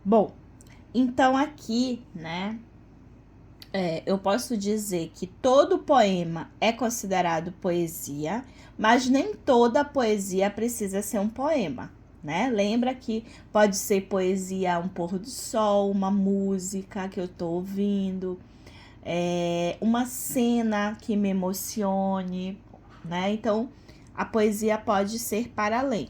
Bom, então aqui, né, eu posso dizer que todo poema é considerado poesia, mas nem toda poesia precisa ser um poema, né? Lembra que pode ser poesia um pôr do sol, uma música que eu tô ouvindo, uma cena que me emocione, né? Então, a poesia pode ser para além.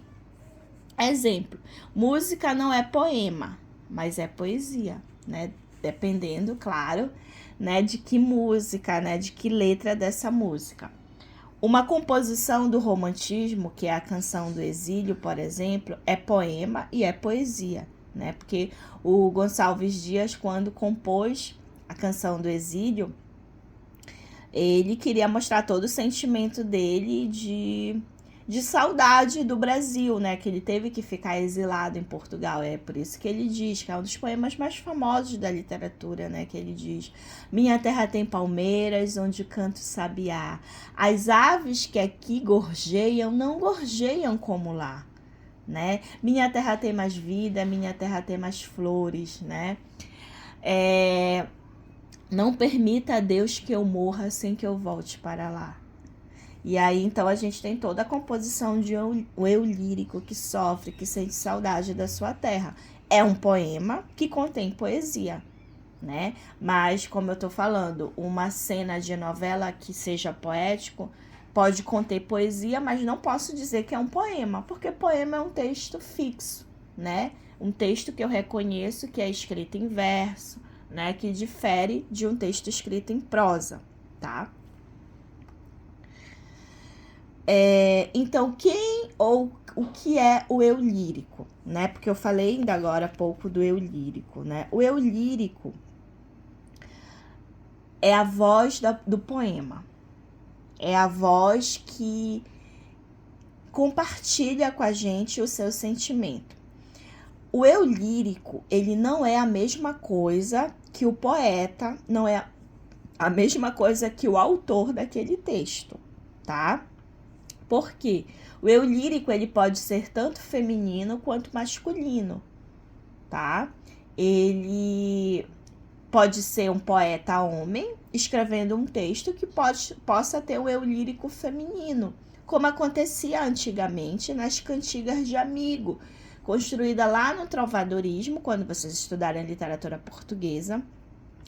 Exemplo, música não é poema, mas é poesia, né? Dependendo, claro, né, de que música, né, de que letra dessa música. Uma composição do romantismo, que é a Canção do Exílio, por exemplo, é poema e é poesia, né? Porque o Gonçalves Dias, quando compôs a Canção do Exílio, ele queria mostrar todo o sentimento dele de saudade do Brasil, né? Que ele teve que ficar exilado em Portugal. É por isso que ele diz que é um dos poemas mais famosos da literatura, né? Que ele diz: Minha terra tem palmeiras, onde canto sabiá. As aves que aqui gorjeiam, não gorjeiam como lá, né? Minha terra tem mais vida, minha terra tem mais flores, né? Não permita a Deus que eu morra sem que eu volte para lá. E aí, então, a gente tem toda a composição de um eu lírico que sofre, que sente saudade da sua terra. É um poema que contém poesia, né? Mas, como eu tô falando, uma cena de novela que seja poético pode conter poesia, mas não posso dizer que é um poema, porque poema é um texto fixo, né? Um texto que eu reconheço que é escrito em verso, né? Que difere de um texto escrito em prosa, tá? Então, quem ou o que é o eu lírico, né? Porque eu falei ainda agora há pouco do eu lírico, né? O eu lírico é a voz do poema, é a voz que compartilha com a gente o seu sentimento. O eu lírico, ele não é a mesma coisa que o poeta, não é a mesma coisa que o autor daquele texto, tá? Por quê? O eu lírico, ele pode ser tanto feminino quanto masculino, tá? Ele pode ser um poeta homem escrevendo um texto que possa ter o eu lírico feminino, como acontecia antigamente nas cantigas de amigo, construída lá no trovadorismo, quando vocês estudarem literatura portuguesa,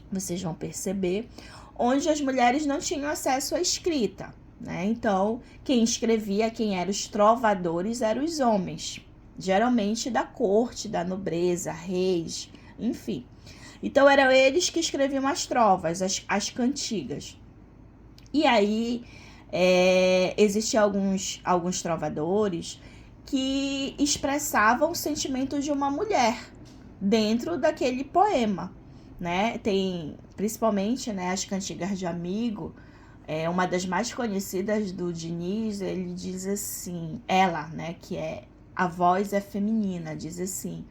vocês vão perceber, onde as mulheres não tinham acesso à escrita, né? Então, quem escrevia, quem eram os trovadores, eram os homens, geralmente da corte, da nobreza, reis, enfim. Então, eram eles que escreviam as trovas, as cantigas. E aí, existiam alguns trovadores que expressavam o sentimento de uma mulher dentro daquele poema, né? Tem principalmente, né, as cantigas de amigo. Uma das mais conhecidas do Diniz, ele diz assim, ela, né, que é a voz é feminina, diz assim: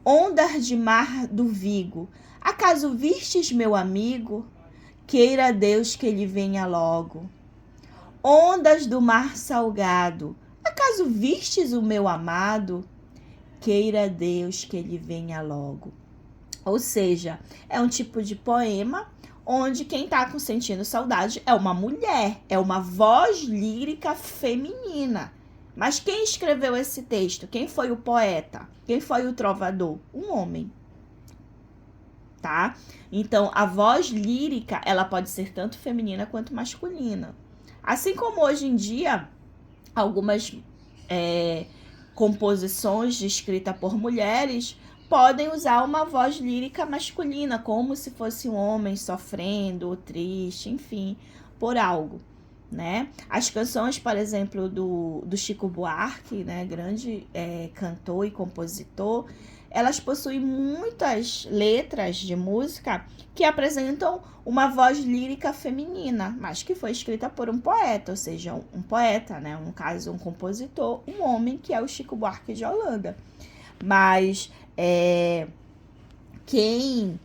ondas de mar do Vigo, acaso vistes meu amigo? Queira Deus que ele venha logo. Ondas do mar salgado, acaso vistes o meu amado? Queira Deus que ele venha logo. Ou seja, é um tipo de poema onde quem está sentindo saudade é uma mulher, é uma voz lírica feminina. Mas quem escreveu esse texto? Quem foi o poeta? Quem foi o trovador? Um homem, tá? Então, a voz lírica, ela pode ser tanto feminina quanto masculina. Assim como hoje em dia, algumas composições de escrita por mulheres podem usar uma voz lírica masculina, como se fosse um homem sofrendo ou triste, enfim, por algo, né? As canções, por exemplo, do Chico Buarque, né, grande cantor e compositor, elas possuem muitas letras de música que apresentam uma voz lírica feminina, mas que foi escrita por um poeta, ou seja, um poeta, né? No caso, um compositor, um homem, que é o Chico Buarque de Holanda. Mas quem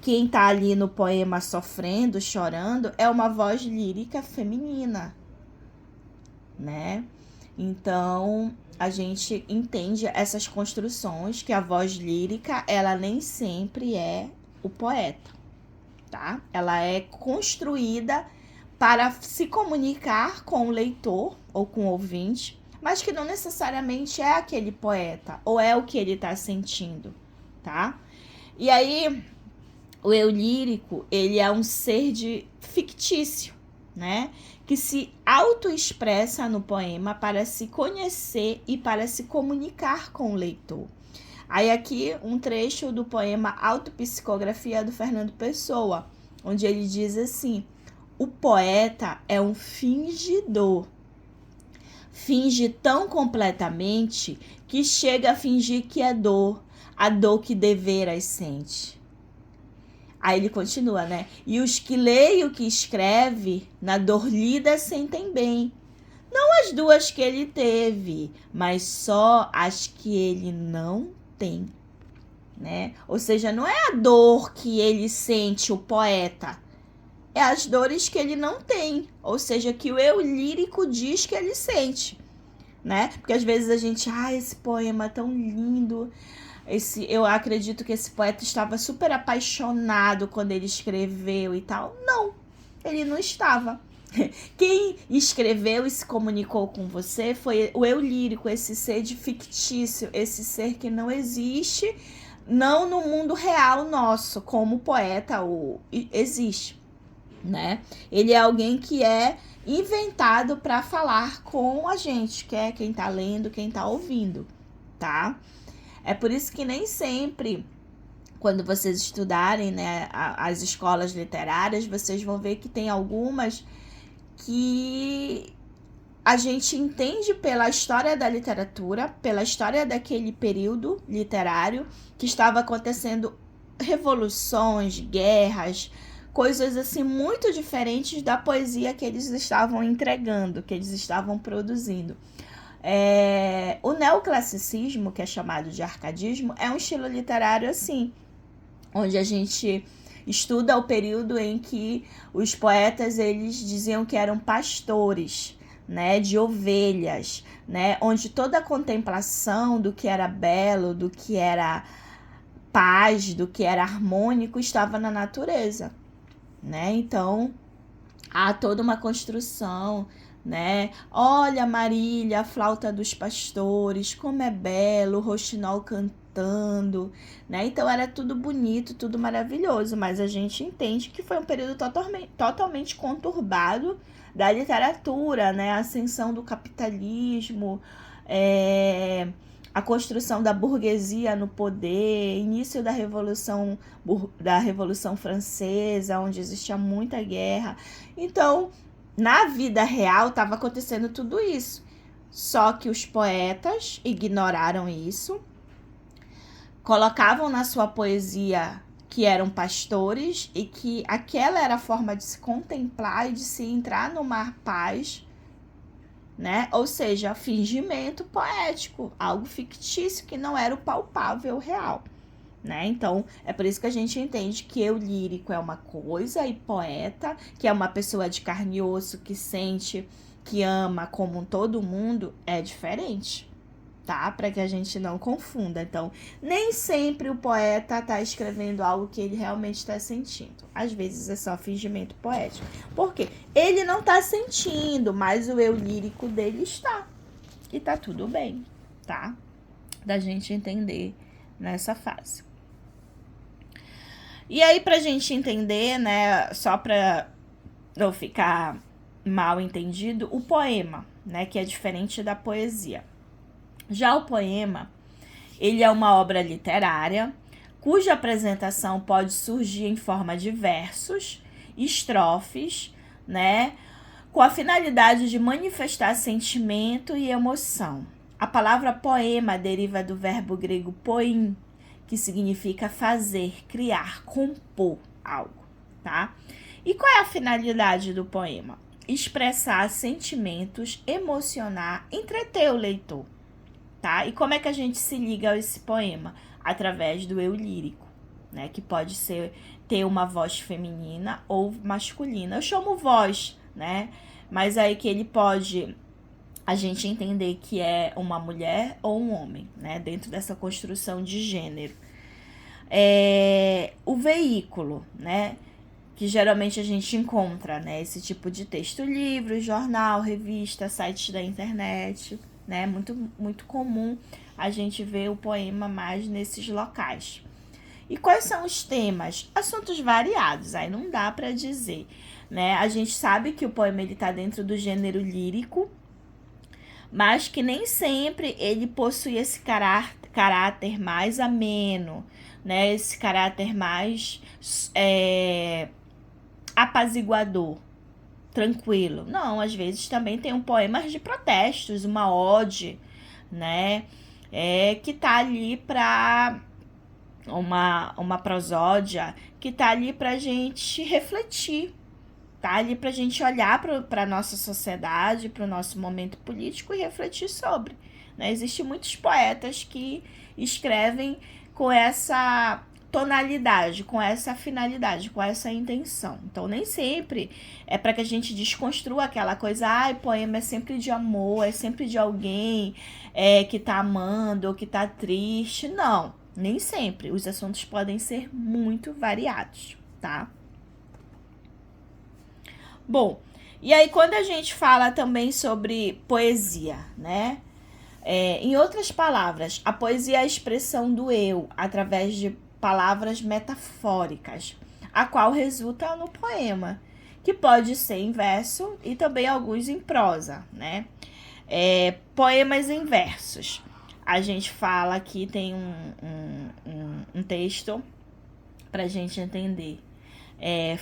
quem tá ali no poema sofrendo, chorando, é uma voz lírica feminina, né? Então, a gente entende essas construções que a voz lírica, ela nem sempre é o poeta, tá? Ela é construída para se comunicar com o leitor ou com o ouvinte, mas que não necessariamente é aquele poeta ou é o que ele está sentindo, tá? E aí, o eu lírico, ele é um ser fictício, né? Que se autoexpressa no poema para se conhecer e para se comunicar com o leitor. Aí aqui um trecho do poema Autopsicografia do Fernando Pessoa, onde ele diz assim: o poeta é um fingidor. Finge tão completamente que chega a fingir que é dor, a dor que deveras sente. Aí ele continua, né? E os que leem o que escreve, na dor lida sentem bem. Não as duas que ele teve, mas só as que ele não tem, né? Ou seja, não é a dor que ele sente, o poeta, é as dores que ele não tem, ou seja, que o eu lírico diz que ele sente, né? Porque às vezes a gente, esse poema é tão lindo, eu acredito que esse poeta estava super apaixonado quando ele escreveu e tal. Não, ele não estava. Quem escreveu e se comunicou com você foi o eu lírico, esse ser fictício, esse ser que não existe, não no mundo real nosso, como poeta existe, né? Ele é alguém que é inventado para falar com a gente, que é quem tá lendo, quem tá ouvindo, tá? É por isso que nem sempre, quando vocês estudarem, né, as escolas literárias, vocês vão ver que tem algumas que a gente entende pela história da literatura, pela história daquele período literário, que estava acontecendo revoluções, guerras, coisas assim muito diferentes da poesia que eles estavam entregando, que eles estavam produzindo. O neoclassicismo, que é chamado de arcadismo, é um estilo literário assim, onde a gente estuda o período em que os poetas eles diziam que eram pastores, né, de ovelhas, né, onde toda a contemplação do que era belo, do que era paz, do que era harmônico estava na natureza, né? Então há toda uma construção, né? Olha, Marília, a flauta dos pastores, como é belo, o roxinol cantando, né? Então era tudo bonito, tudo maravilhoso, mas a gente entende que foi um período totalmente conturbado da literatura, né? A ascensão do capitalismo, a construção da burguesia no poder, início da Revolução Francesa, onde existia muita guerra. Então, na vida real estava acontecendo tudo isso. Só que os poetas ignoraram isso, colocavam na sua poesia que eram pastores e que aquela era a forma de se contemplar e de se entrar numa paz, né? Ou seja, fingimento poético, algo fictício que não era o palpável real, né? Então, é por isso que a gente entende que eu lírico é uma coisa e poeta, que é uma pessoa de carne e osso que sente, que ama como todo mundo, é diferente, tá? Para que a gente não confunda. Então, nem sempre o poeta tá escrevendo algo que ele realmente está sentindo. Às vezes é só fingimento poético. Por quê? Ele não tá sentindo, mas o eu lírico dele está. E tá tudo bem, tá? Da gente entender nessa fase. E aí, pra gente entender, né, só pra não ficar mal entendido, o poema, né, que é diferente da poesia. Já o poema, ele é uma obra literária, cuja apresentação pode surgir em forma de versos, estrofes, né, com a finalidade de manifestar sentimento e emoção. A palavra poema deriva do verbo grego poin, que significa fazer, criar, compor algo, tá? E qual é a finalidade do poema? Expressar sentimentos, emocionar, entreter o leitor, tá? E como é que a gente se liga a esse poema? Através do eu lírico, né? Que pode ter uma voz feminina ou masculina. Eu chamo voz, né? Mas aí que ele pode a gente entender que é uma mulher ou um homem, né? Dentro dessa construção de gênero. O veículo, né? Que geralmente a gente encontra, né? Esse tipo de texto, livro, jornal, revista, sites da internet, né? Muito comum a gente ver o poema mais nesses locais. E quais são os temas? Assuntos variados, aí não dá para dizer, né? A gente sabe que o poema ele tá dentro do gênero lírico, mas que nem sempre ele possui esse caráter mais ameno, né? Esse caráter mais apaziguador, tranquilo. Não, às vezes também tem um poema de protestos, uma ode, né? Que tá ali para uma prosódia que tá ali pra gente refletir, tá ali pra gente olhar pra nossa sociedade, pro nosso momento político e refletir sobre, né? Existem muitos poetas que escrevem com essa tonalidade, com essa finalidade, com essa intenção. Então, nem sempre é para que a gente desconstrua aquela coisa, poema é sempre de amor, é sempre de alguém que tá amando ou que tá triste. Não, nem sempre. Os assuntos podem ser muito variados, tá? Bom, e aí quando a gente fala também sobre poesia, né? Em outras palavras, a poesia é a expressão do eu através de palavras metafóricas, a qual resulta no poema, que pode ser em verso e também alguns em prosa, né? Poemas em versos. A gente fala aqui, tem um texto para gente entender.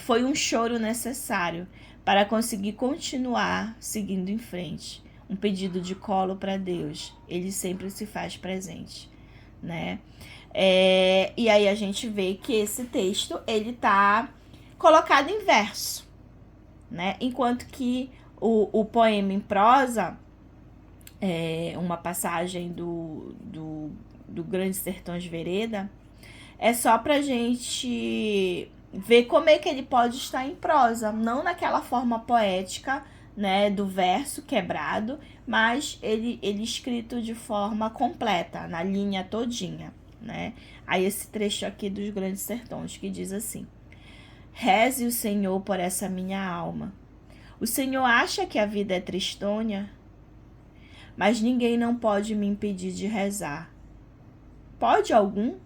Foi um choro necessário para conseguir continuar seguindo em frente. Um pedido de colo para Deus. Ele sempre se faz presente, né? E aí a gente vê que esse texto, ele tá colocado em verso, né? Enquanto que o poema em prosa, uma passagem do Grandes Sertões Vereda, é só pra gente ver como é que ele pode estar em prosa, não naquela forma poética, né, do verso quebrado, mas ele escrito de forma completa, na linha todinha, né? Aí esse trecho aqui dos Grandes Sertões que diz assim: reze o Senhor por essa minha alma. O Senhor acha que a vida é tristonha? Mas ninguém não pode me impedir de rezar. Pode algum?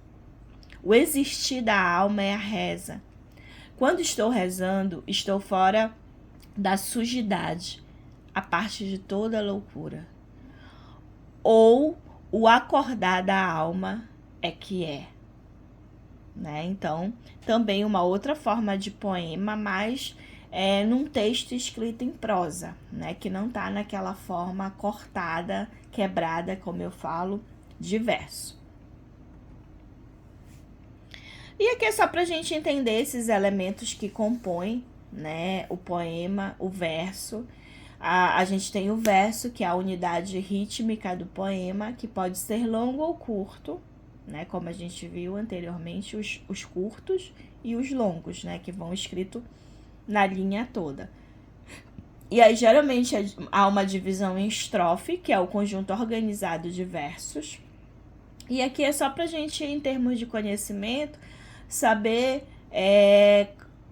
O existir da alma é a reza. Quando estou rezando, estou fora da sujidade, a parte de toda loucura. Ou o acordar da alma é que é. Né? Então, também uma outra forma de poema, mas num texto escrito em prosa, né? Que não está naquela forma cortada, quebrada, como eu falo, de verso. E aqui é só para a gente entender esses elementos que compõem, né, o poema, o verso. A gente tem o verso, que é a unidade rítmica do poema, que pode ser longo ou curto, né, como a gente viu anteriormente, os curtos e os longos, né, que vão escrito na linha toda. E aí, geralmente, há uma divisão em estrofe, que é o conjunto organizado de versos. E aqui é só para a gente, em termos de conhecimento, saber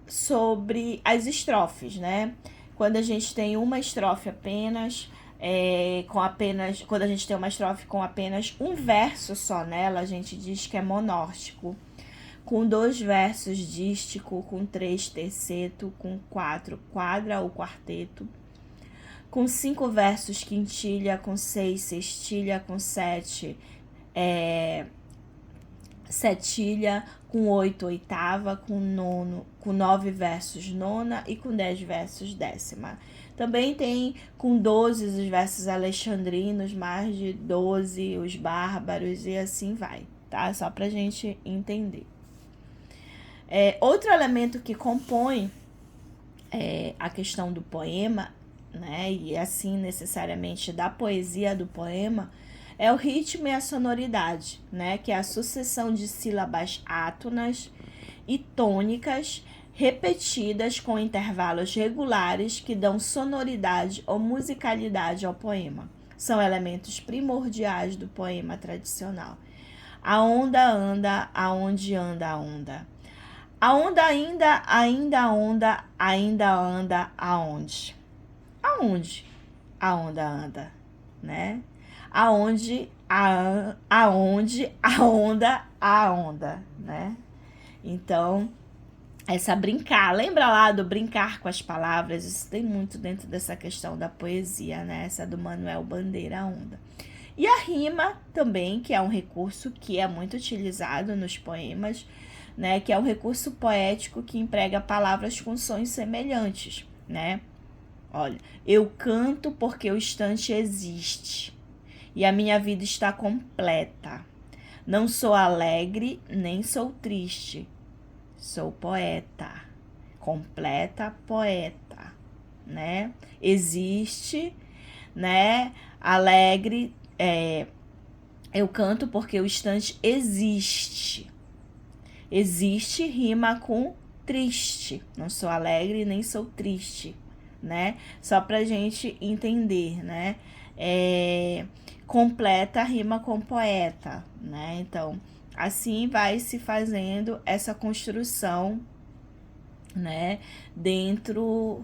sobre as estrofes, né? Quando a gente tem uma estrofe apenas, quando a gente tem uma estrofe com apenas um verso só nela, a gente diz que é monórtico. Com 2 versos dístico, com 3 terceto, com 4 quadra ou quarteto, com 5 versos quintilha, com 6 sextilha, com 7 setilha, com 8 oitava, com 9 versos nona e com 10 versos décima. Também tem com 12 os versos alexandrinos, mais de 12 os bárbaros e assim vai, tá? Só pra gente entender. Outro elemento que compõe a questão do poema, né, e assim necessariamente da poesia do poema, é o ritmo e a sonoridade, né, que é a sucessão de sílabas átonas e tônicas repetidas com intervalos regulares que dão sonoridade ou musicalidade ao poema. são elementos primordiais do poema tradicional. A onda anda, aonde anda a onda? A onda ainda onda, ainda anda aonde? Aonde a onda anda, né? Aonde a onda, né? Então, lembra lá do brincar com as palavras? Isso tem muito dentro dessa questão da poesia, né? Essa do Manuel Bandeira, a onda. E a rima também, que é um recurso que é muito utilizado nos poemas, né? Que é um recurso poético que emprega palavras com sons semelhantes, né? Olha, eu canto porque o instante existe e a minha vida está completa. Não sou alegre, nem sou triste. Sou poeta. Completa poeta, né? Existe, né? Alegre, eu canto porque o instante existe. Existe rima com triste. Não sou alegre, nem sou triste, né? Só pra gente entender, né? Completa rima com poeta, né? Então, assim vai se fazendo essa construção, né? Dentro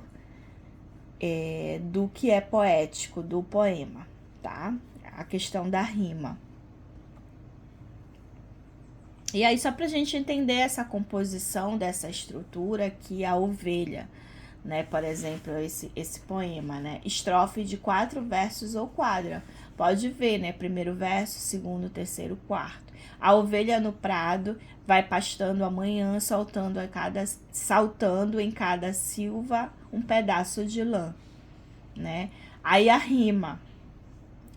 do que é poético, do poema, tá? A questão da rima. E aí, só pra gente entender essa composição dessa estrutura aqui, a ovelha, né? Por exemplo, esse poema, né? Estrofe de 4 versos ou quadra. Pode ver, né? Primeiro verso, segundo, terceiro, quarto. A ovelha no prado vai pastando amanhã, saltando em cada silva um pedaço de lã, né? Aí a rima.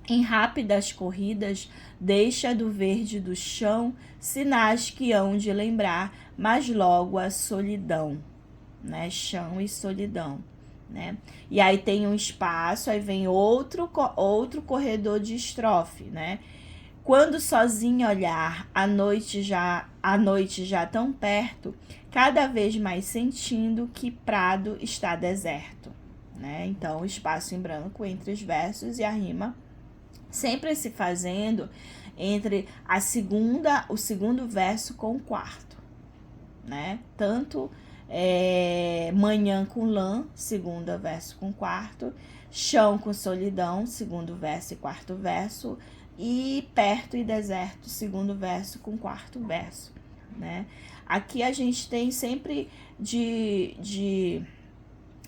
Em rápidas corridas, deixa do verde do chão sinais que hão de lembrar, mas logo a solidão, né? Chão e solidão, né? E aí tem um espaço, aí vem outro corredor de estrofe, né? Quando sozinho olhar, a noite já tão perto, cada vez mais sentindo que prado está deserto, né? Então, espaço em branco entre os versos e a rima sempre se fazendo entre o segundo verso com o quarto, né? Tanto manhã com lã, segundo verso com quarto, chão com solidão, segundo verso e quarto verso, e perto e deserto, segundo verso com quarto verso, né? Aqui a gente tem sempre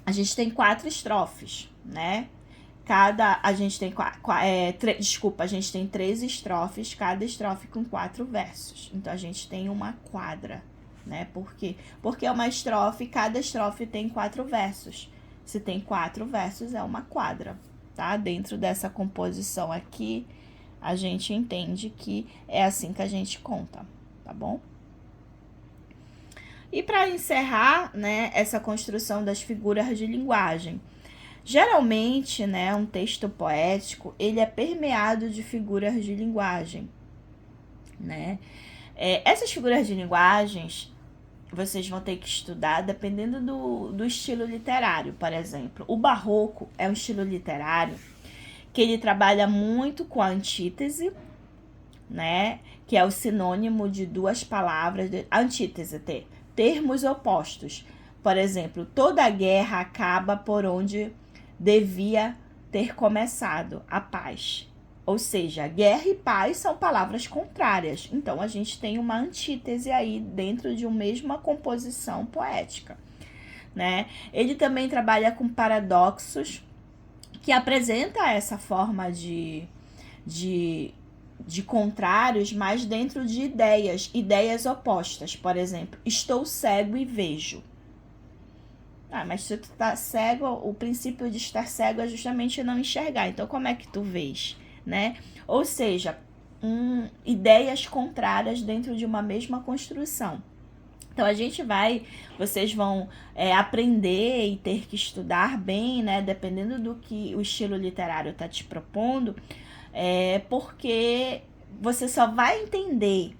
a gente tem 4 estrofes, né? A gente tem a gente tem 3 estrofes, cada estrofe com 4 versos. Então a gente tem uma quadra, né? Por quê? Porque é uma estrofe, cada estrofe tem 4 versos. Se tem 4 versos, é uma quadra, tá? Dentro dessa composição aqui, a gente entende que é assim que a gente conta, tá bom? E para encerrar, né, essa construção das figuras de linguagem, geralmente, né, um texto poético, ele é permeado de figuras de linguagem, né? Essas figuras de linguagens, vocês vão ter que estudar dependendo do estilo literário, por exemplo. O barroco é um estilo literário que ele trabalha muito com a antítese, né? Que é o sinônimo de 2 palavras. A antítese, termos opostos. Por exemplo, toda guerra acaba por onde devia ter começado, a paz. Ou seja, guerra e paz são palavras contrárias. Então, a gente tem uma antítese aí dentro de uma mesma composição poética, né? Ele também trabalha com paradoxos, que apresenta essa forma de contrários, mas dentro de ideias opostas. Por exemplo, estou cego e vejo. Mas se tu tá cego, o princípio de estar cego é justamente não enxergar. Então, como é que tu vês, né? Ou seja, ideias contrárias dentro de uma mesma construção. Então, vocês vão aprender e ter que estudar bem, né? Dependendo do que o estilo literário tá te propondo, porque você só vai entender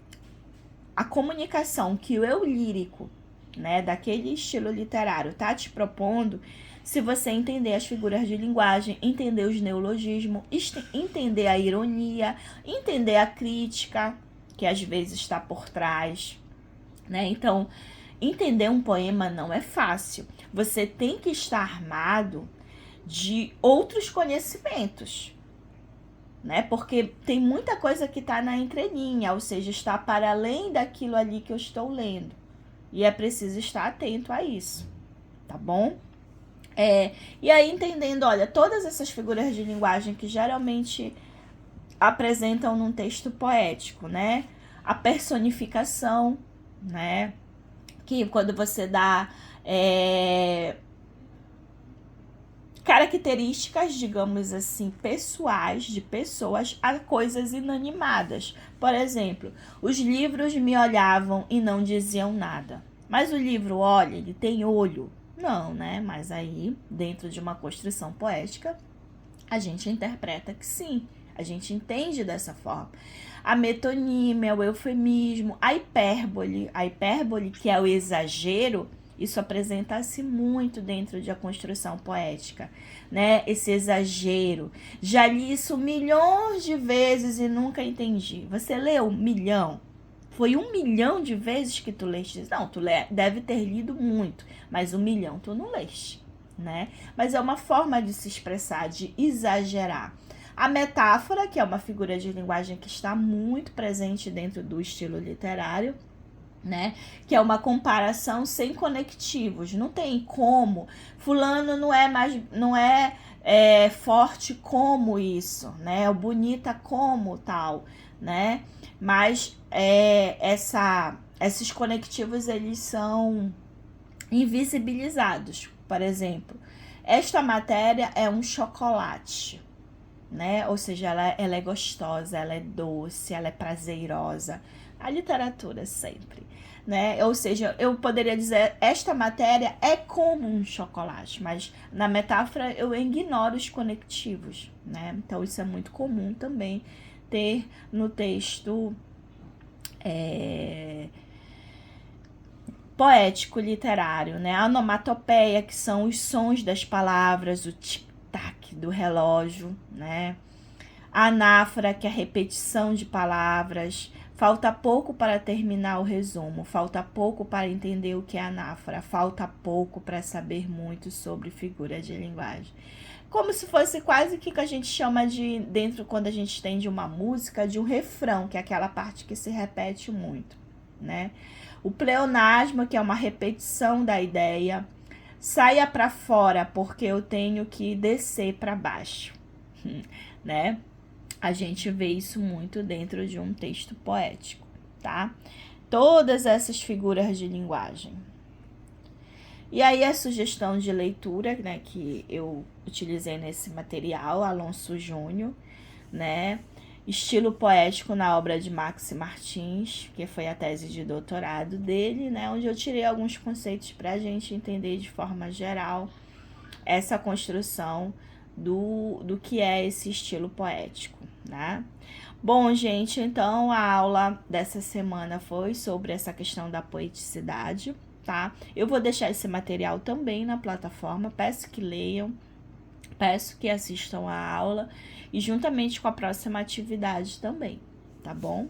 a comunicação que o eu lírico, né, daquele estilo literário tá te propondo se você entender as figuras de linguagem, entender os neologismos, entender a ironia, entender a crítica, que às vezes está por trás, né? Então, entender um poema não é fácil. Você tem que estar armado de outros conhecimentos, né? Porque tem muita coisa que está na entrelinha, ou seja, está para além daquilo ali que eu estou lendo. E é preciso estar atento a isso, tá bom? E aí entendendo, olha, todas essas figuras de linguagem que geralmente apresentam num texto poético, né? A personificação, né? Que quando você dá características, digamos assim, pessoais de pessoas a coisas inanimadas. Por exemplo, os livros me olhavam e não diziam nada. Mas o livro, olha, ele tem olho. Não, né? Mas aí, dentro de uma construção poética, a gente interpreta que sim. A gente entende dessa forma. A metonímia, o eufemismo, a hipérbole que é o exagero, isso apresenta-se muito dentro de a construção poética, né? Esse exagero. Já li isso milhões de vezes e nunca entendi. Você leu 1 milhão? Foi 1 milhão de vezes que tu leste? Não, tu deve ter lido muito, mas 1 milhão tu não leste, né? Mas é uma forma de se expressar, de exagerar. A metáfora, que é uma figura de linguagem que está muito presente dentro do estilo literário, né? Que é uma comparação sem conectivos. Não tem como. Fulano não é forte como isso, né? O bonita como tal, né? Mas esses conectivos, eles são invisibilizados. Por exemplo, esta matéria é um chocolate, né? Ou seja, ela é gostosa, ela é doce, ela é prazerosa. A literatura sempre, né? Ou seja, eu poderia dizer, esta matéria é como um chocolate, mas na metáfora eu ignoro os conectivos, né? Então isso é muito comum também ter no texto poético literário, né? A onomatopeia, que são os sons das palavras, o tic-tac do relógio, né? A anáfora, que é a repetição de palavras. Falta pouco para terminar o resumo, falta pouco para entender o que é anáfora, falta pouco para saber muito sobre figura de linguagem. Como se fosse quase que a gente chama de, dentro, quando a gente tem de uma música, de um refrão, que é aquela parte que se repete muito, né? O pleonasmo, que é uma repetição da ideia. Saia para fora, porque eu tenho que descer para baixo, né? A gente vê isso muito dentro de um texto poético, tá? Todas essas figuras de linguagem. E aí a sugestão de leitura, né, que eu utilizei nesse material, Alonso Júnior, né? Estilo poético na obra de Max Martins, que foi a tese de doutorado dele, né? Onde eu tirei alguns conceitos para a gente entender de forma geral essa construção do que é esse estilo poético, né? Bom, gente, então a aula dessa semana foi sobre essa questão da poeticidade, tá? Eu vou deixar esse material também na plataforma, peço que leiam, peço que assistam a aula e juntamente com a próxima atividade também, tá bom?